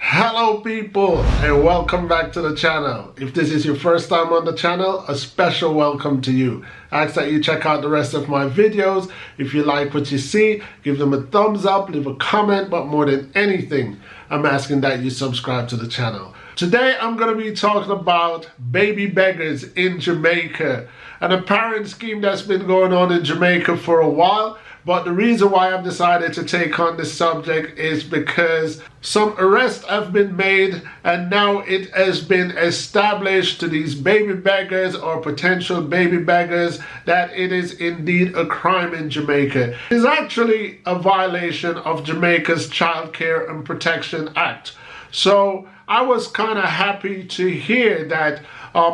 Hello people, and welcome back to the channel. If this is your first time on the channel, a special welcome to you. I ask that you check out the rest of my videos. If you like what you see, give them a thumbs up, leave a comment, but more than anything, I'm asking that you subscribe to the channel. Today I'm going to be talking about baby beggars in Jamaica, an apparent scheme that's been going on in Jamaica for a while. But the reason why I've decided to take on this subject is because some arrests have been made, and now it has been established to these baby beggars or potential baby beggars that it is indeed a crime in Jamaica. It is actually a violation of Jamaica's Child Care and Protection Act. So I was kind of happy to hear that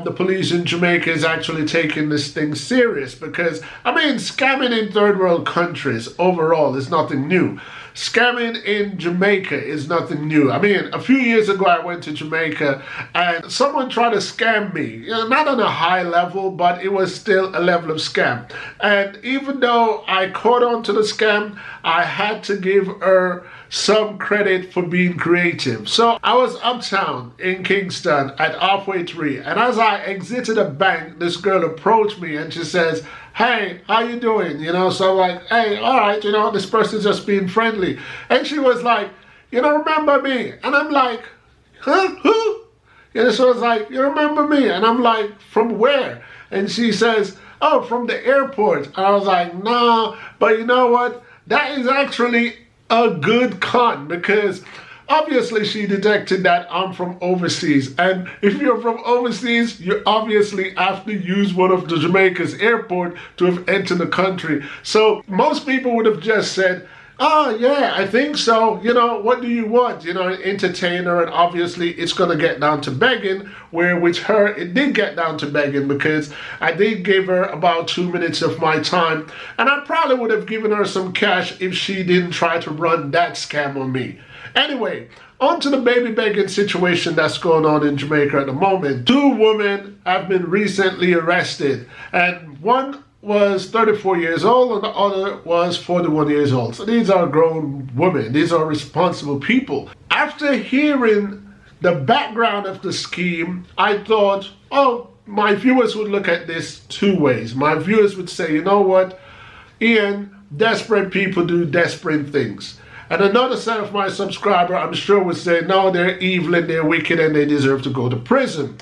the police in Jamaica is actually taking this thing serious, because, I mean, scamming in third world countries overall is nothing new. Scamming in Jamaica is nothing new. I mean, a few years ago I went to Jamaica and someone tried to scam me. You know, not on a high level, but it was still a level of scam. And even though I caught on to the scam, I had to give her some credit for being creative. So I was uptown in Kingston at halfway 3, and as I exited a bank, this girl approached me and she says, "Hey, how you doing?" You know, so I'm like, "Hey, all right, you know, this person's just being friendly." And she was like, "You don't remember me?" And I'm like, "Huh? Who?" And so I was like, "You remember me?" And I'm like, "From where?" And she says, "Oh, from the airport." And I was like, "Nah, but you know what? That is actually a good con, because obviously she detected that I'm from overseas, and if you're from overseas, you obviously have to use one of the Jamaica's airport to have entered the country. So most people would have just said, "Oh yeah, I think so, you know, what do you want?" You know, entertain her. And obviously it's gonna get down to begging, where with her it did get down to begging, because I did give her about 2 minutes of my time, and I probably would have given her some cash if she didn't try to run that scam on me. Anyway, on to the baby begging situation that's going on in Jamaica at the moment. 2 women have been recently arrested, and one was 34 years old and the other was 41 years old. So these are grown women. These are responsible people. After hearing the background of the scheme, I thought, oh, my viewers would look at this 2 ways. My viewers would say, you know what, Ian, desperate people do desperate things. And another set of my subscriber, I'm sure, would say, no, they're evil and they're wicked and they deserve to go to prison.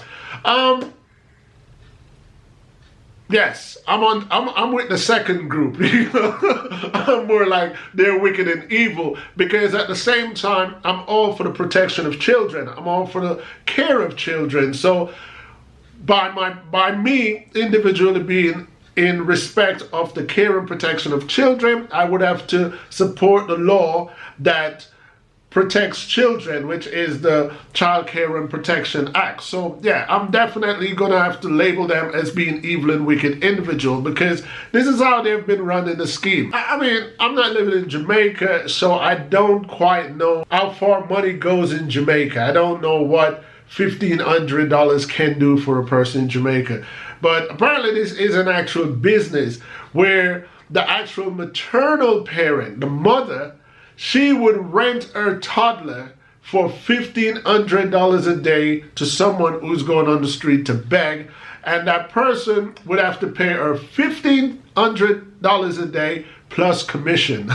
Yes, I'm with the second group. I'm more like they're wicked and evil, because at the same time, I'm all for the protection of children. I'm all for the care of children. So by me individually being in respect of the care and protection of children, I would have to support the law that protects children, which is the Child Care and Protection Act. So yeah, I'm definitely gonna have to label them as being evil and wicked individual, because this is how they've been running the scheme. I mean, I'm not living in Jamaica, so I don't quite know how far money goes in Jamaica. I don't know what $1,500 can do for a person in Jamaica. But apparently this is an actual business where the actual maternal parent, the mother, she would rent her toddler for $1,500 a day to someone who's going on the street to beg, and that person would have to pay her $1,500 a day plus commission.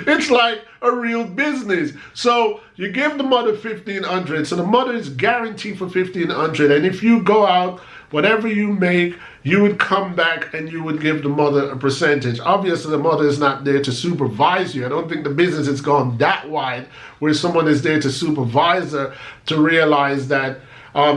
It's like a real business. So you give the mother $1,500, so the mother is guaranteed for $1,500, and if you go out, whatever you make, you would come back and you would give the mother a percentage. Obviously, the mother is not there to supervise you. I don't think the business has gone that wide where someone is there to supervise her to realize that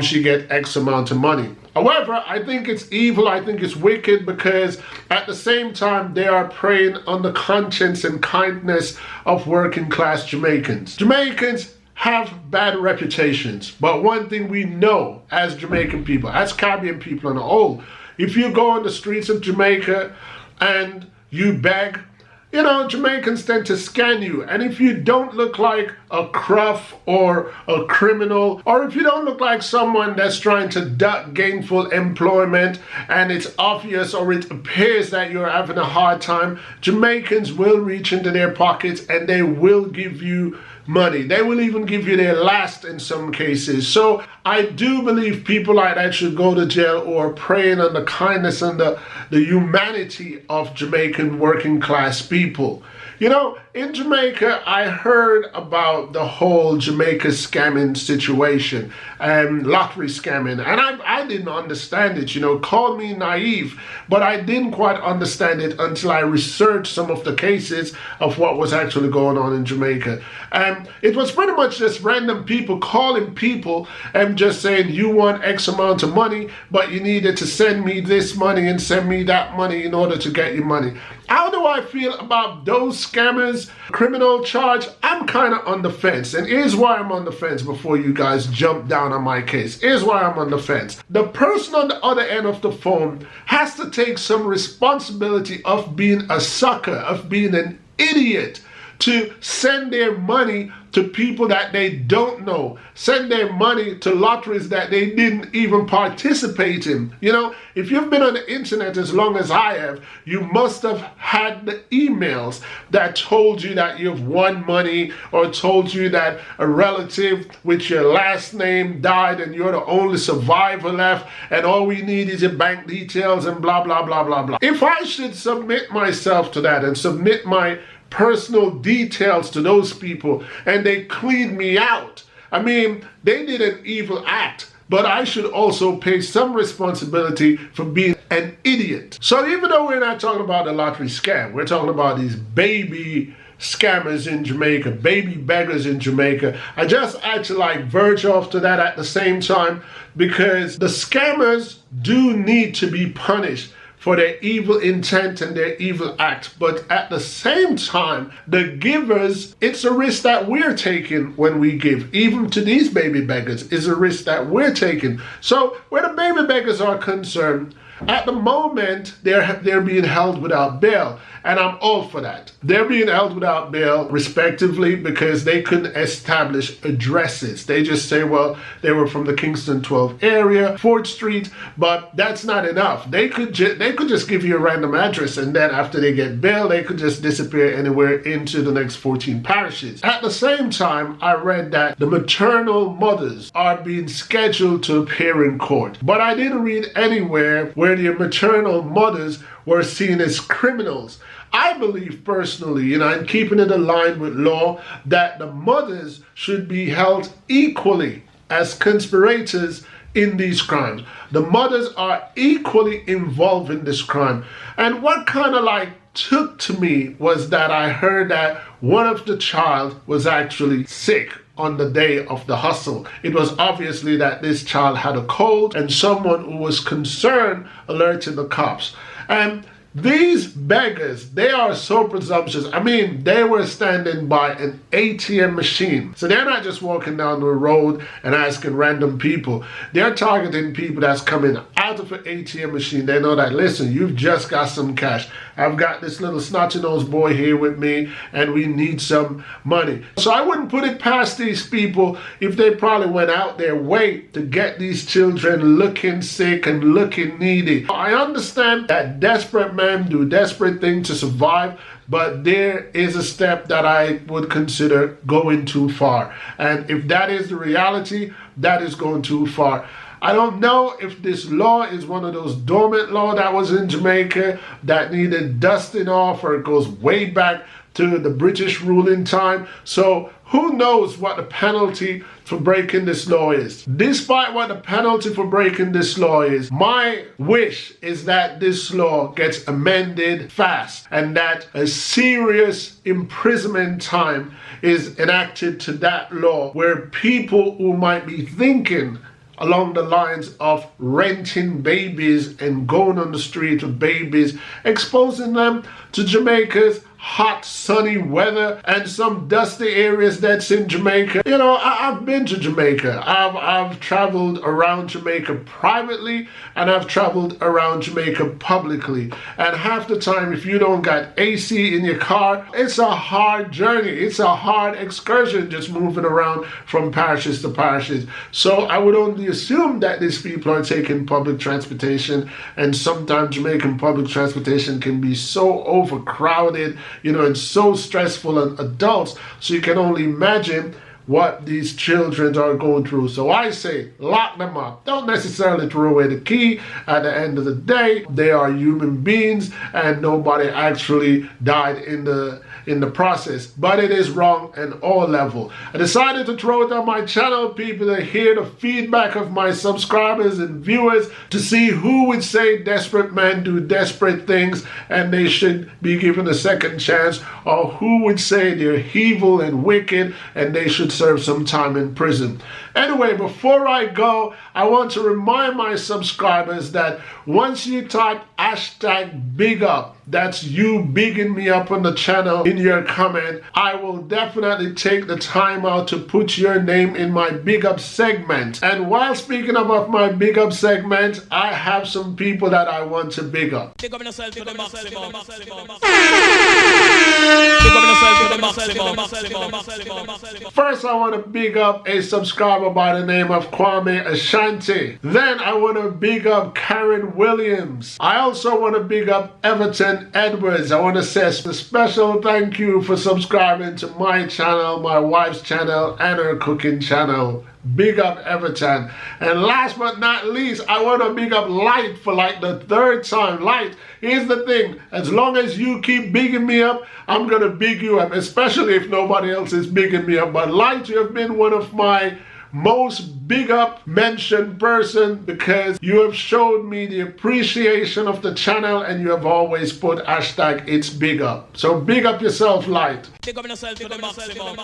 she get X amount of money. However, I think it's evil, I think it's wicked, because at the same time, they are preying on the conscience and kindness of working class Jamaicans. Jamaicans have bad reputations, but one thing we know as Jamaican people, as Caribbean people on the whole, if you go on the streets of Jamaica and you beg, you know, Jamaicans tend to scan you. And if you don't look like a cruff or a criminal, or if you don't look like someone that's trying to duck gainful employment and it's obvious or it appears that you're having a hard time, Jamaicans will reach into their pockets and they will give you money. They will even give you their last in some cases. So I do believe people like that should go to jail, or preying on the kindness and the humanity of Jamaican working class people. You know, in Jamaica, I heard about the whole Jamaica scamming situation and lottery scamming, and I didn't understand it. You know, call me naive, but I didn't quite understand it until I researched some of the cases of what was actually going on in Jamaica. And it was pretty much just random people calling people and just saying, you want X amount of money, but you needed to send me this money and send me that money in order to get your money. How do I feel about those scammers? Criminal charge? I'm kind of on the fence. And here's why I'm on the fence before you guys jump down on my case. Here's why I'm on the fence. The person on the other end of the phone has to take some responsibility of being a sucker, of being an idiot, to send their money to people that they don't know, send their money to lotteries that they didn't even participate in. You know, if you've been on the internet as long as I have, you must have had the emails that told you that you've won money, or told you that a relative with your last name died and you're the only survivor left, and all we need is your bank details and blah, blah, blah, blah, blah. If I should submit myself to that and submit my personal details to those people and they clean me out, I mean, they did an evil act, but I should also pay some responsibility for being an idiot. So even though we're not talking about the lottery scam, we're talking about these baby scammers in Jamaica, baby beggars in Jamaica. I just actually like verge off to that at the same time, because the scammers do need to be punished for their evil intent and their evil act. But at the same time, the givers, it's a risk that we're taking when we give. Even to these baby beggars is a risk that we're taking. So where the baby beggars are concerned, at the moment, they're being held without bail, and I'm all for that. They're being held without bail, respectively, because they couldn't establish addresses. They just say, well, they were from the Kingston 12 area, 4th Street, but that's not enough. They could just give you a random address, and then after they get bail, they could just disappear anywhere into the next 14 parishes. At the same time, I read that the maternal mothers are being scheduled to appear in court, but I didn't read anywhere where the maternal mothers were seen as criminals. I believe personally, you know, and keeping it aligned with law, that the mothers should be held equally as conspirators in these crimes. The mothers are equally involved in this crime. And what kind of like took to me was that I heard that one of the child was actually sick on the day of the hustle. It was obviously that this child had a cold, and someone who was concerned alerted the cops. And these beggars, they are so presumptuous. I mean, they were standing by an ATM machine. So they're not just walking down the road and asking random people. They're targeting people that's coming out of an ATM machine. They know that, listen, you've just got some cash. I've got this little snotty-nosed boy here with me, and we need some money. So I wouldn't put it past these people if they probably went out their way to get these children looking sick and looking needy. I understand that desperate men do desperate things to survive, but there is a step that I would consider going too far. And if that is the reality, that is going too far. I don't know if this law is one of those dormant laws that was in Jamaica that needed dusting off, or it goes way back to the British ruling time. So who knows what the penalty for breaking this law is. Despite what the penalty for breaking this law is, my wish is that this law gets amended fast, and that a serious imprisonment time is enacted to that law, where people who might be thinking along the lines of renting babies and going on the street with babies, exposing them to Jamaica's hot, sunny weather and some dusty areas that's in Jamaica. You know, I've been to Jamaica. I've traveled around Jamaica privately, and I've traveled around Jamaica publicly. And half the time, if you don't got AC in your car, it's a hard journey. It's a hard excursion just moving around from parishes to parishes. So I would only assume that these people are taking public transportation, and sometimes Jamaican public transportation can be so overcrowded and so stressful on adults. So you can only imagine what these children are going through. So I say, lock them up. Don't necessarily throw away the key. At the end of the day, they are human beings and nobody actually died in the process. But it is wrong in all levels. I decided to throw it on my channel, people, to hear the feedback of my subscribers and viewers, to see who would say desperate men do desperate things and they should be given a second chance, or who would say they're evil and wicked and they should serve some time in prison. Anyway, before I go, I want to remind my subscribers that once you type hashtag big up, that's you bigging me up on the channel, in your comment, I will definitely take the time out to put your name in my big up segment. And while speaking about my big up segment, I have some people that I want to big up. Big up yourself to the maximum. First, I want to big up a subscriber by the name of Kwame Ashanti. Then I want to big up Karen Williams. I also want to big up Everton Edwards. I want to say a special thank you for subscribing to my channel, my wife's channel, and her cooking channel. Big up Everton. And last but not least, I want to big up Light for like the third time. Light, here's the thing, as long as you keep bigging me up, I'm going to big you up, especially if nobody else is bigging me up. But Light, you have been one of my most big up mentioned person, because you have showed me the appreciation of the channel and you have always put hashtag it's big up. So big up yourself, Light. Big up yourself to the maximum.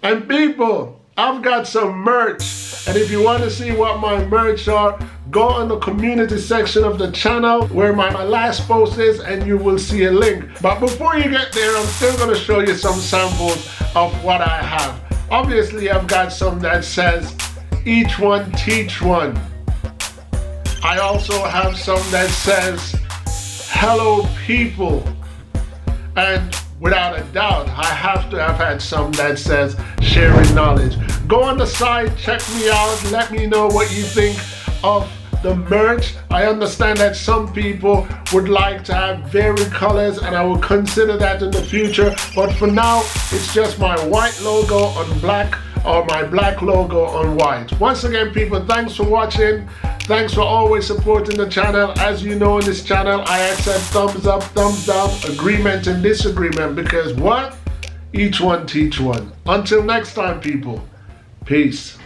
And people, I've got some merch, and if you want to see what my merch are, go on the community section of the channel where my last post is and you will see a link. But before you get there, I'm still going to show you some samples of what I have. Obviously, I've got some that says each one teach one. I also have some that says hello people, and without a doubt, I have to have had some that says sharing knowledge. Go on the site, check me out, let me know what you think of the merch. I understand that some people would like to have varied colors, and I will consider that in the future. But for now, it's just my white logo on black, or my black logo on white. Once again, people, thanks for watching. Thanks for always supporting the channel. As you know, in this channel, I accept thumbs up, thumbs down, agreement and disagreement, because what? Each one teach one. Until next time, people. Peace.